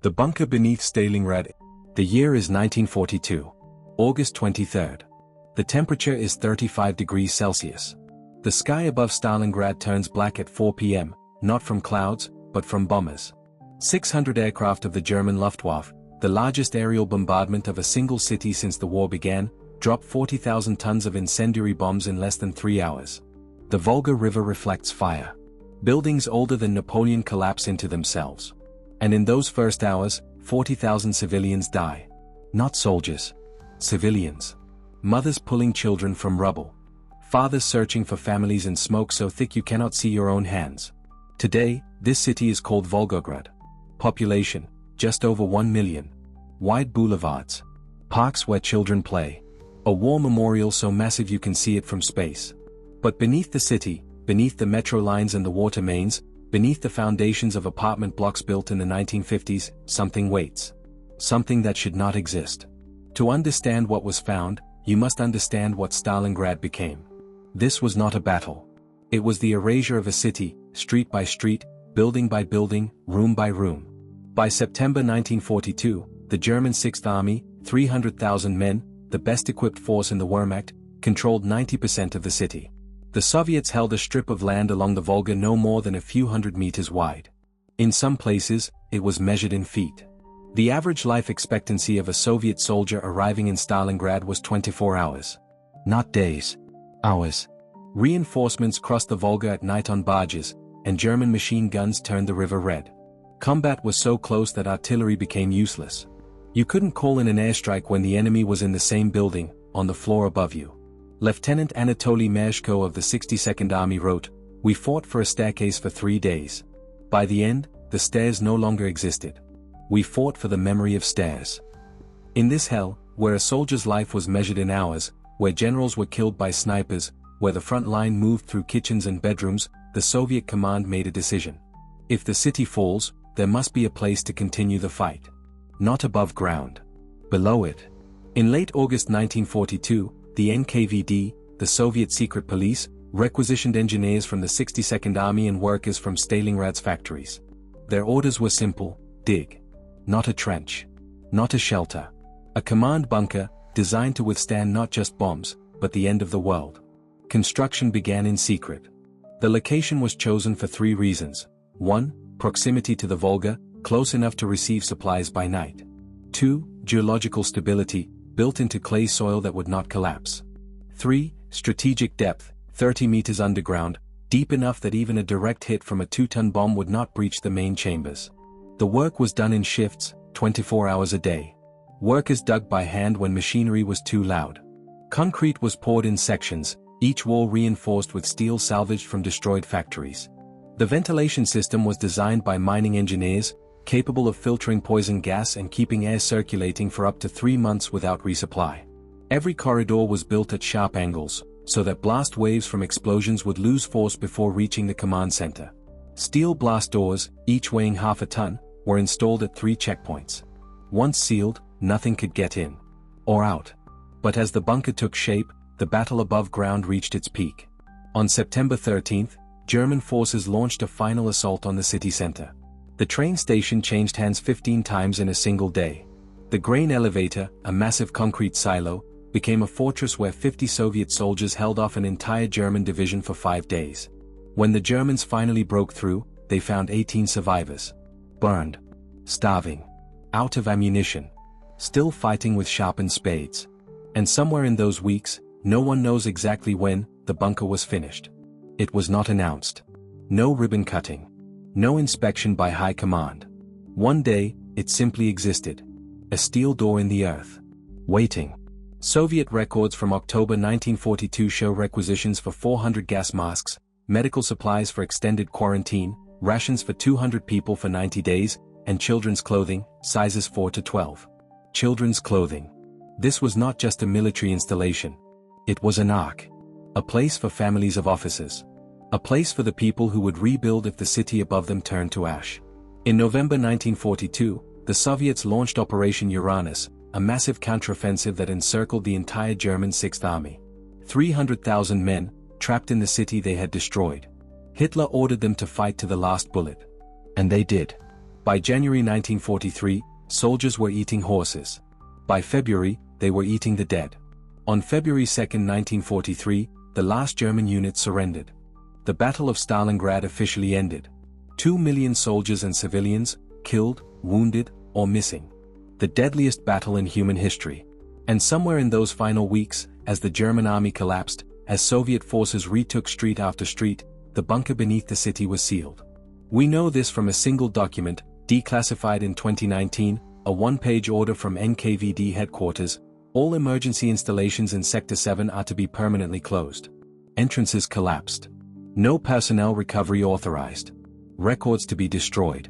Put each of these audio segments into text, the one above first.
The bunker beneath Stalingrad. The year is 1942. August 23rd. The temperature is 35 degrees Celsius. The sky above Stalingrad turns black at 4 p.m., not from clouds, but from bombers. 600 aircraft of the German Luftwaffe, the largest aerial bombardment of a single city since the war began, dropped 40,000 tons of incendiary bombs in less than 3 hours. The Volga River reflects fire. Buildings older than Napoleon collapse into themselves. And in those first hours, 40,000 civilians die. Not soldiers. Civilians. Mothers pulling children from rubble. Fathers searching for families in smoke so thick you cannot see your own hands. Today, this city is called Volgograd. Population, just over 1 million. Wide boulevards. Parks where children play. A war memorial so massive you can see it from space. But beneath the city, beneath the metro lines and the water mains, beneath the foundations of apartment blocks built in the 1950s, something waits. Something that should not exist. To understand what was found, you must understand what Stalingrad became. This was not a battle. It was the erasure of a city, street by street, building by building, room by room. By September 1942, the German 6th Army, 300,000 men, the best equipped force in the Wehrmacht, controlled 90% of the city. The Soviets held a strip of land along the Volga no more than a few hundred meters wide. In some places, it was measured in feet. The average life expectancy of a Soviet soldier arriving in Stalingrad was 24 hours. Not days. Hours. Reinforcements crossed the Volga at night on barges, and German machine guns turned the river red. Combat was so close that artillery became useless. You couldn't call in an airstrike when the enemy was in the same building, on the floor above you. Lieutenant Anatoly Mezhko of the 62nd Army wrote, "We fought for a staircase for 3 days. By the end, the stairs no longer existed. We fought for the memory of stairs." In this hell, where a soldier's life was measured in hours, where generals were killed by snipers, where the front line moved through kitchens and bedrooms, the Soviet command made a decision. If the city falls, there must be a place to continue the fight. Not above ground. Below it. In late August 1942, the NKVD, the Soviet secret police, requisitioned engineers from the 62nd Army and workers from Stalingrad's factories. Their orders were simple: dig. Not a trench. Not a shelter. A command bunker, designed to withstand not just bombs, but the end of the world. Construction began in secret. The location was chosen for 3 reasons. 1. Proximity to the Volga, close enough to receive supplies by night. 2. Geological stability, built into clay soil that would not collapse. 3. Strategic depth, 30 meters underground, deep enough that even a direct hit from a 2-ton bomb would not breach the main chambers. The work was done in shifts, 24 hours a day. Workers dug by hand when machinery was too loud. Concrete was poured in sections, each wall reinforced with steel salvaged from destroyed factories. The ventilation system was designed by mining engineers, capable of filtering poison gas and keeping air circulating for up to 3 months without resupply. Every corridor was built at sharp angles, so that blast waves from explosions would lose force before reaching the command center. Steel blast doors, each weighing half a ton, were installed at 3 checkpoints. Once sealed, nothing could get in. Or out. But as the bunker took shape, the battle above ground reached its peak. On September 13th, German forces launched a final assault on the city center. The train station changed hands 15 times in a single day. The grain elevator, a massive concrete silo, became a fortress where 50 Soviet soldiers held off an entire German division for 5 days. When the Germans finally broke through, they found 18 survivors. Burned. Starving. Out of ammunition. Still fighting with sharpened spades. And somewhere in those weeks, no one knows exactly when, the bunker was finished. It was not announced. No ribbon cutting. No inspection by high command. One day, it simply existed. A steel door in the earth. Waiting. Soviet records from October 1942 show requisitions for 400 gas masks, medical supplies for extended quarantine, rations for 200 people for 90 days, and children's clothing, sizes 4 to 12. Children's clothing. This was not just a military installation. It was an ark. A place for families of officers. A place for the people who would rebuild if the city above them turned to ash. In November 1942, the Soviets launched Operation Uranus, a massive counteroffensive that encircled the entire German 6th Army. 300,000 men, trapped in the city they had destroyed. Hitler ordered them to fight to the last bullet. And they did. By January 1943, soldiers were eating horses. By February, they were eating the dead. On February 2, 1943, the last German unit surrendered. The Battle of Stalingrad officially ended. 2 million soldiers and civilians, killed, wounded, or missing. The deadliest battle in human history. And somewhere in those final weeks, as the German army collapsed, as Soviet forces retook street after street, the bunker beneath the city was sealed. We know this from a single document, declassified in 2019, a one-page order from NKVD headquarters. All emergency installations in Sector 7 are to be permanently closed. Entrances collapsed. No personnel recovery authorized. Records to be destroyed.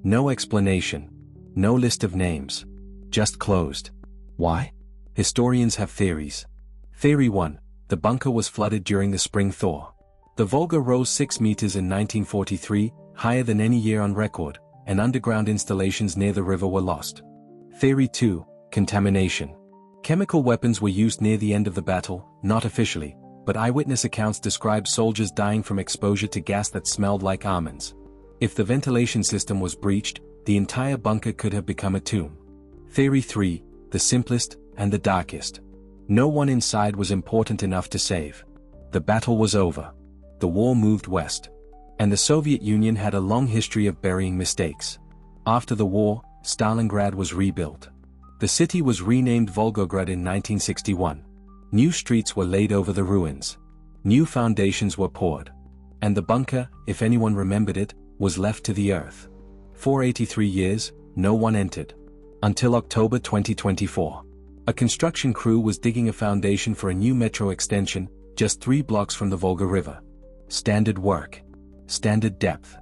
No explanation. No list of names. Just closed. Why? Historians have theories. Theory 1. The bunker was flooded during the spring thaw. The Volga rose 6 meters in 1943, higher than any year on record, and underground installations near the river were lost. Theory 2. Contamination. Chemical weapons were used near the end of the battle, not officially, but eyewitness accounts describe soldiers dying from exposure to gas that smelled like almonds. If the ventilation system was breached, the entire bunker could have become a tomb. Theory 3. The simplest and the darkest. No one inside was important enough to save. The battle was over. The war moved west. And the Soviet Union had a long history of burying mistakes. After the war, Stalingrad was rebuilt. The city was renamed Volgograd in 1961. New streets were laid over the ruins. New foundations were poured. And the bunker, if anyone remembered it, was left to the earth. For 83 years, no one entered. Until October 2024. A construction crew was digging a foundation for a new metro extension, just 3 blocks from the Volga River. Standard work. Standard depth.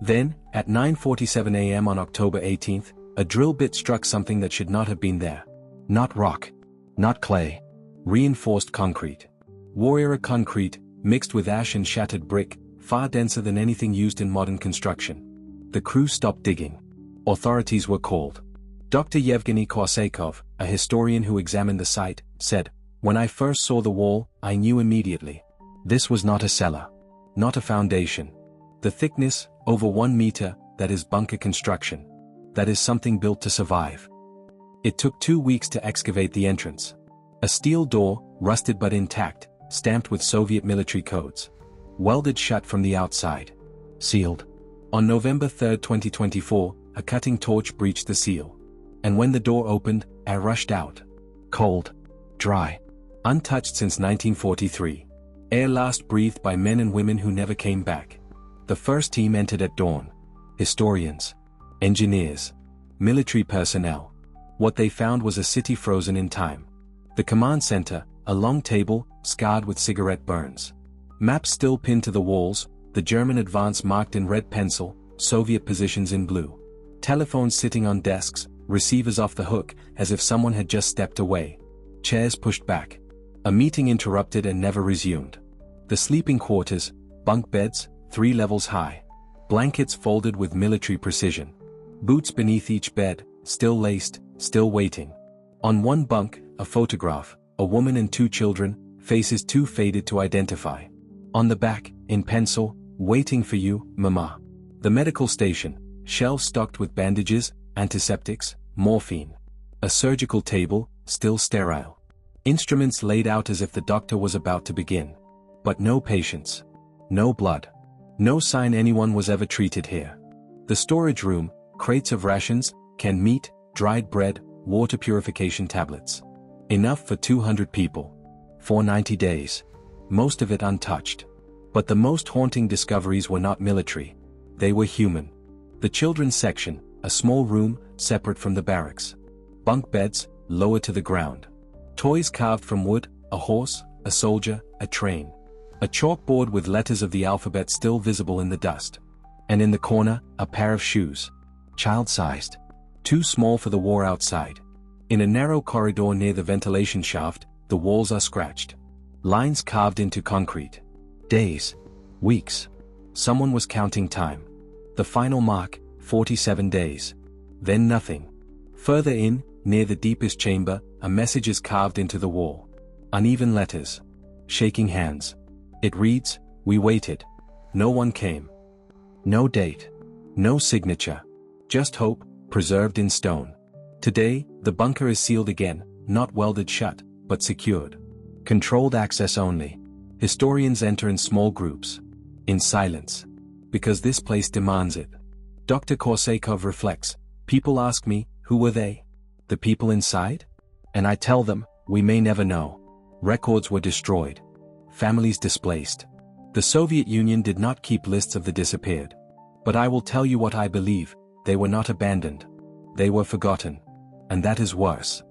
Then, at 9:47 a.m. on October 18th, a drill bit struck something that should not have been there. Not rock. Not clay. Reinforced concrete. War-era concrete, mixed with ash and shattered brick, far denser than anything used in modern construction. The crew stopped digging. Authorities were called. Dr. Yevgeny Korsakov, a historian who examined the site, said, "When I first saw the wall, I knew immediately. This was not a cellar. Not a foundation. The thickness, over 1 meter, that is bunker construction. That is something built to survive." It took 2 weeks to excavate the entrance. A steel door, rusted but intact, stamped with Soviet military codes. Welded shut from the outside. Sealed. On November 3, 2024, a cutting torch breached the seal. And when the door opened, air rushed out. Cold. Dry. Untouched since 1943. Air last breathed by men and women who never came back. The first team entered at dawn. Historians. Engineers. Military personnel. What they found was a city frozen in time. The command center, a long table, scarred with cigarette burns. Maps still pinned to the walls, the German advance marked in red pencil, Soviet positions in blue. Telephones sitting on desks, receivers off the hook, as if someone had just stepped away. Chairs pushed back. A meeting interrupted and never resumed. The sleeping quarters, bunk beds, 3 levels high. Blankets folded with military precision. Boots beneath each bed, still laced, still waiting. On one bunk, a photograph, a woman and 2 children, faces too faded to identify. On the back, in pencil, "Waiting for you, Mama." The medical station, shelves stocked with bandages, antiseptics, morphine. A surgical table, still sterile. Instruments laid out as if the doctor was about to begin. But no patients. No blood. No sign anyone was ever treated here. The storage room, crates of rations, canned meat, dried bread, water purification tablets. Enough for 200 people. For 90 days. Most of it untouched. But the most haunting discoveries were not military. They were human. The children's section, a small room, separate from the barracks. Bunk beds, lower to the ground. Toys carved from wood, a horse, a soldier, a train. A chalkboard with letters of the alphabet still visible in the dust. And in the corner, a pair of shoes. Child-sized. Too small for the war outside. In a narrow corridor near the ventilation shaft, the walls are scratched. Lines carved into concrete. Days. Weeks. Someone was counting time. The final mark, 47 days. Then nothing. Further in, near the deepest chamber, a message is carved into the wall. Uneven letters. Shaking hands. It reads, "We waited. No one came." No date. No signature. Just hope, preserved in stone. Today, the bunker is sealed again, not welded shut, but secured. Controlled access only. Historians enter in small groups. In silence. Because this place demands it. Dr. Korsakov reflects, people ask me, who were they? The people inside? And I tell them, we may never know. Records were destroyed. Families displaced. The Soviet Union did not keep lists of the disappeared. But I will tell you what I believe, they were not abandoned. They were forgotten. And that is worse.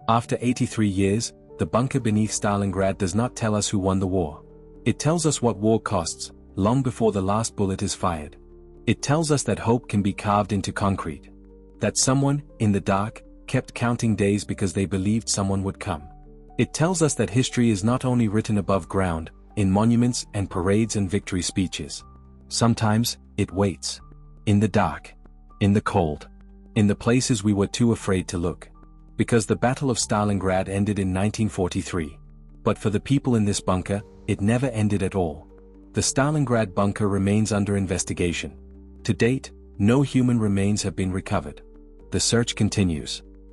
After 83 years, the bunker beneath Stalingrad does not tell us who won the war. It tells us what war costs, long before the last bullet is fired. It tells us that hope can be carved into concrete. That someone, in the dark, kept counting days because they believed someone would come. It tells us that history is not only written above ground, in monuments and parades and victory speeches. Sometimes, it waits. In the dark. In the cold. In the places we were too afraid to look. Because the Battle of Stalingrad ended in 1943. But for the people in this bunker, it never ended at all. The Stalingrad bunker remains under investigation. To date, no human remains have been recovered. The search continues.